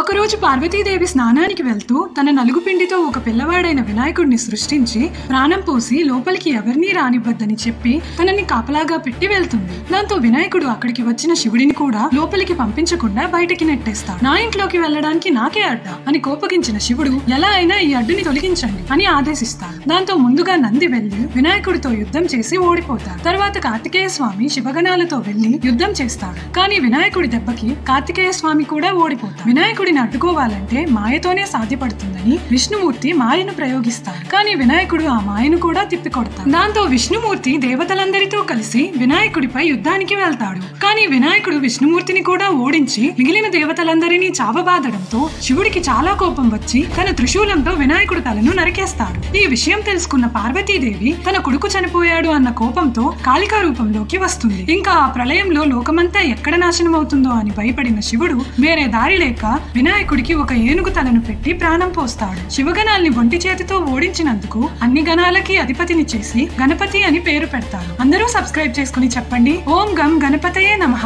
ఒకరోజు పార్వతీదేవి స్నానానికి వెళ్తూ తన నలుగు పిండితో ఒక పిల్లవాడైన వినాయకుడిని సృష్టించి ప్రాణం పోసి లోపలికి ఎవరినీ రానివ్వద్దని చెప్పి తనని కాపలాగా పెట్టి వెళ్తుంది. దాంతో వినాయకుడు అక్కడికి వచ్చిన శివుడిని కూడా లోపలికి పంపించకుండా బయటికి నెట్టేస్తాడు. నా ఇంట్లోకి వెళ్ళడానికి నాకే అడ్డ అని కోపగించిన శివుడు ఎలా అయినా ఈ అడ్డుని తొలగించండి అని ఆదేశిస్తాడు. దాంతో ముందుగా నంది వెళ్లి వినాయకుడితో యుద్ధం చేసి ఓడిపోతాడు. తర్వాత కార్తికేయ స్వామి శివగణాలతో వెళ్లి యుద్ధం చేస్తాడు. కానీ వినాయకుడి దెబ్బకి కార్తికేయ స్వామి కూడా ఓడిపోతాడు. వినాయకుడిని అడ్డుకోవాలంటే మాయతోనే సాధ్యపడుతుందని విష్ణుమూర్తి మాయను ప్రయోగిస్తాడు. కానీ వినాయకుడు ఆ మాయను కూడా తిప్పికొడతాడు. దాంతో విష్ణుమూర్తి దేవతలందరితో కలిసి వినాయకుడిపై యుద్ధానికి వెళ్తాడు. కానీ వినాయకుడు విష్ణుమూర్తిని కూడా ఓడించి మిగిలిన దేవతలందరినీ చావబాదడంతో శివుడికి చాలా కోపం వచ్చి తన త్రిశూలంతో వినాయకుడి తలను నరికేస్తాడు. ఈ విషయం తెలుసుకున్న పార్వతీదేవి తన కొడుకు చనిపోయాడు అన్న కోపంతో కాళికా రూపంలోకి వస్తుంది. ఇంకా ఆ ప్రళయంలో లోకమంతా ఎక్కడ నాశనం అవుతుందో అని భయపడిన శివుడు వేరే దారి లేక వినాయకుడికి ఒక ఏనుగు తలను పెట్టి ప్రాణం పోస్తాడు. శివగణాల్ని ఒంటి చేతితో ఓడించినందుకు అన్ని గణాలకి అధిపతిని చేసి గణపతి అని పేరు పెడతారు. అందరూ సబ్స్క్రైబ్ చేసుకుని చెప్పండి. ఓం గం గణపతయే నమః.